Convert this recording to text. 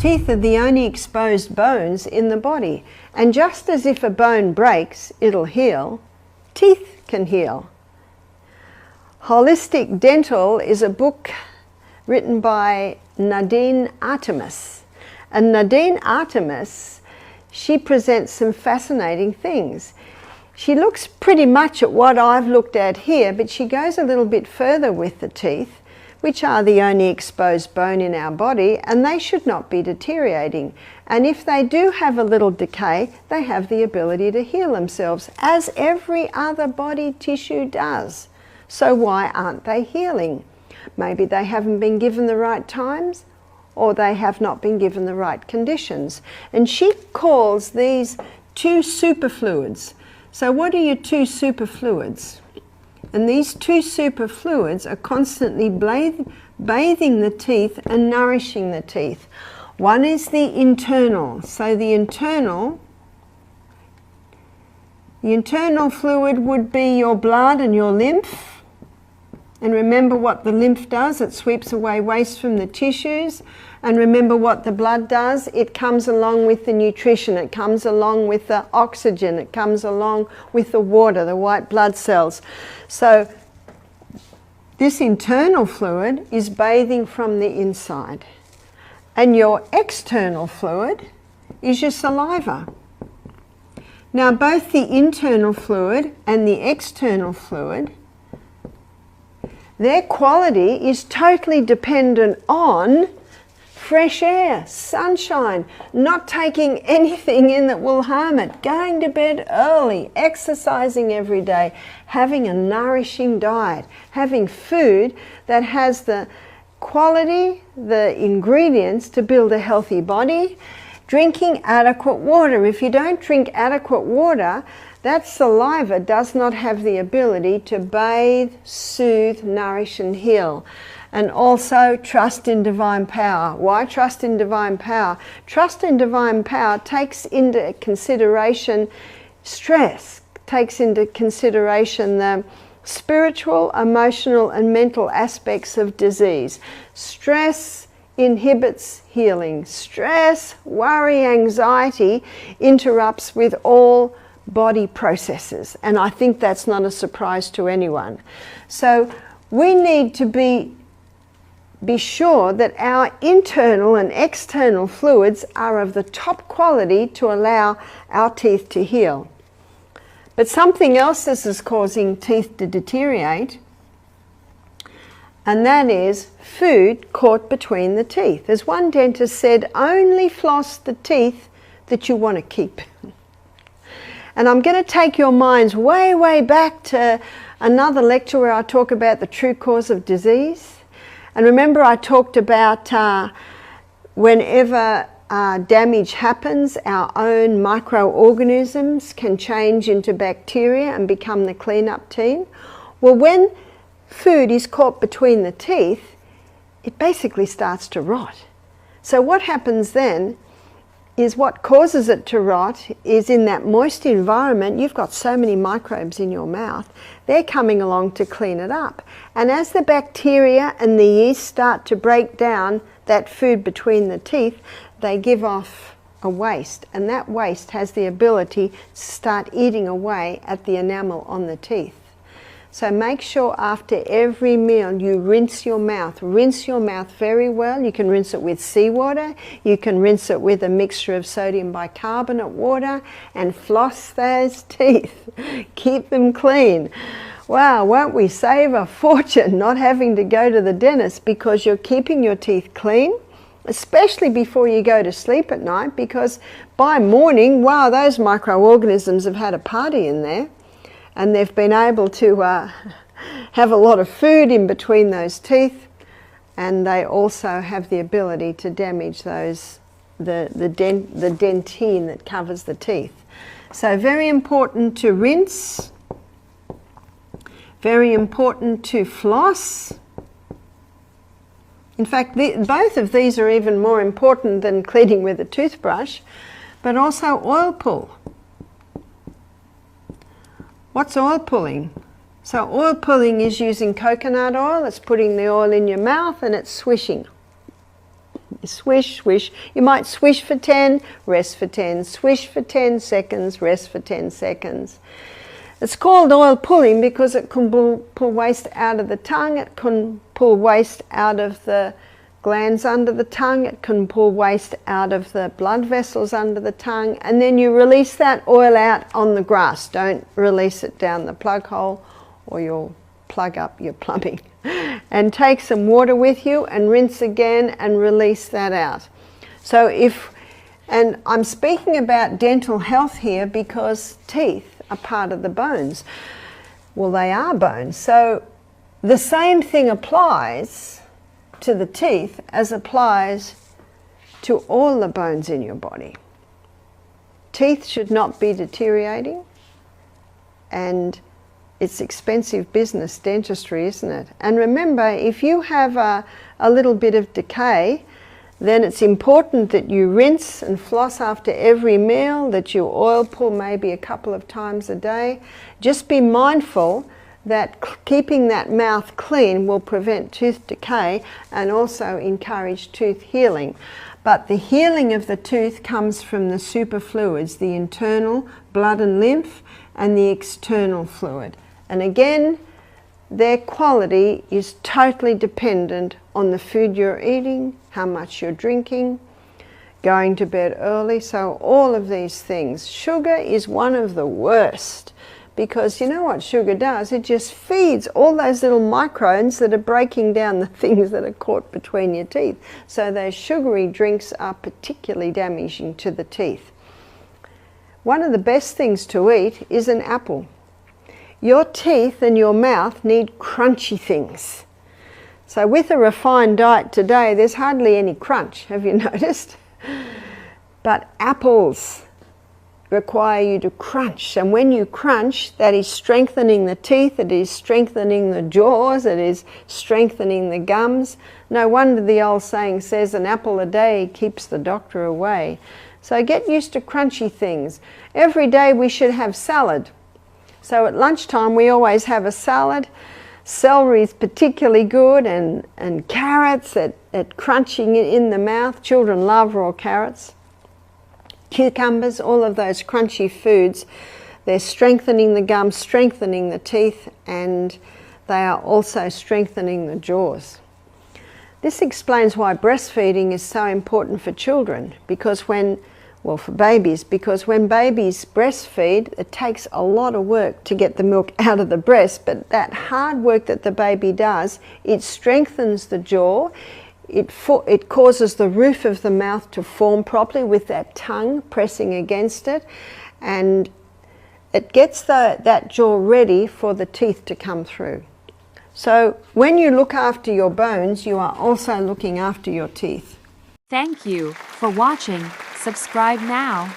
Teeth are the only exposed bones in the body. And just as if a bone breaks, it'll heal, teeth can heal. Holistic Dental is a book written by Nadine Artemis. And Nadine Artemis, she presents some fascinating things. She looks pretty much at what I've looked at here, but she goes a little bit further with the teeth, which are the only exposed bone in our body, and they should not be deteriorating. And if they do have a little decay, they have the ability to heal themselves, as every other body tissue does. So why aren't they healing? Maybe they haven't been given the right times, or they have not been given the right conditions. And she calls these two superfluids. So what are your two superfluids? And these two superfluids are constantly bathing the teeth and nourishing the teeth. One is the internal. So the internal fluid would be your blood and your lymph. And remember what the lymph does, it sweeps away waste from the tissues. And remember what the blood does, it comes along with the nutrition, it comes along with the oxygen, it comes along with the water, the white blood cells. So this internal fluid is bathing from the inside. And your external fluid is your saliva. Now both the internal fluid and the external fluid, their quality is totally dependent on fresh air, sunshine, not taking anything in that will harm it, going to bed early, exercising every day, having a nourishing diet, having food that has the quality, the ingredients to build a healthy body, drinking adequate water. If you don't drink adequate water, that saliva does not have the ability to bathe, soothe, nourish and heal. And also trust in divine power. Why trust in divine power? Trust in divine power takes into consideration stress, takes into consideration the spiritual, emotional and mental aspects of disease. Stress inhibits healing. Stress, worry, anxiety interrupts with all body processes, and I think that's not a surprise to anyone. So we need to be sure that our internal and external fluids are of the top quality to allow our teeth to heal. But something else that is causing teeth to deteriorate, and that is food caught between the teeth. As one dentist said, only floss the teeth that you want to keep. And I'm going to take your minds way, way back to another lecture where I talk about the true cause of disease. And remember I talked about whenever damage happens, our own microorganisms can change into bacteria and become the cleanup team. Well, when food is caught between the teeth, it basically starts to rot. So what happens then is what causes it to rot is in that moist environment, you've got so many microbes in your mouth, they're coming along to clean it up. And as the bacteria and the yeast start to break down that food between the teeth, they give off a waste, and that waste has the ability to start eating away at the enamel on the teeth. So make sure after every meal you rinse your mouth very well. You can rinse it with seawater, you can rinse it with a mixture of sodium bicarbonate water, and floss those teeth. Keep them clean. Wow, won't we save a fortune not having to go to the dentist because you're keeping your teeth clean, especially before you go to sleep at night, because by morning, wow, those microorganisms have had a party in there. And they've been able to have a lot of food in between those teeth, and they also have the ability to damage those the dentine that covers the teeth. So very important to rinse, very important to floss. In fact, both of these are even more important than cleaning with a toothbrush, but also oil pull. What's oil pulling? So oil pulling is using coconut oil. It's putting the oil in your mouth and it's swishing. You swish, swish. You might swish for 10, rest for 10, swish for 10 seconds, rest for 10 seconds. It's called oil pulling because it can pull waste out of the tongue, it can pull waste out of the glands under the tongue, it can pull waste out of the blood vessels under the tongue, and then you release that oil out on the grass. Don't release it down the plug hole or you'll plug up your plumbing. And take some water with you and rinse again and release that out. So and I'm speaking about dental health here because teeth are part of the bones. Well, they are bones. So the same thing applies to the teeth as applies to all the bones in your body. Teeth should not be deteriorating, and it's expensive business, dentistry, isn't it? And remember, if you have a little bit of decay, then it's important that you rinse and floss after every meal, that you oil pull maybe a couple of times a day. Just be mindful that keeping that mouth clean will prevent tooth decay and also encourage tooth healing. But the healing of the tooth comes from the superfluids, the internal blood and lymph and the external fluid. And again, their quality is totally dependent on the food you're eating, how much you're drinking, going to bed early. So all of these things. Sugar is one of the worst because you know what sugar does? It just feeds all those little microbes that are breaking down the things that are caught between your teeth. So those sugary drinks are particularly damaging to the teeth. One of the best things to eat is an apple. Your teeth and your mouth need crunchy things. So with a refined diet today, there's hardly any crunch, have you noticed? But apples require you to crunch. And when you crunch, that is strengthening the teeth, it is strengthening the jaws, it is strengthening the gums. No wonder the old saying says an apple a day keeps the doctor away. So get used to crunchy things. Every day we should have salad. So at lunchtime we always have a salad. Celery is particularly good, and carrots at crunching in the mouth. Children love raw carrots. Cucumbers, all of those crunchy foods, they're strengthening the gums, strengthening the teeth, and they are also strengthening the jaws. This explains why breastfeeding is so important for children, because for babies, because when babies breastfeed, it takes a lot of work to get the milk out of the breast, but that hard work that the baby does, it strengthens the jaw, it causes the roof of the mouth to form properly with that tongue pressing against it, and it gets that jaw ready for the teeth to come through. So when you look after your bones, you are also looking after your teeth. Thank you for watching. Subscribe now.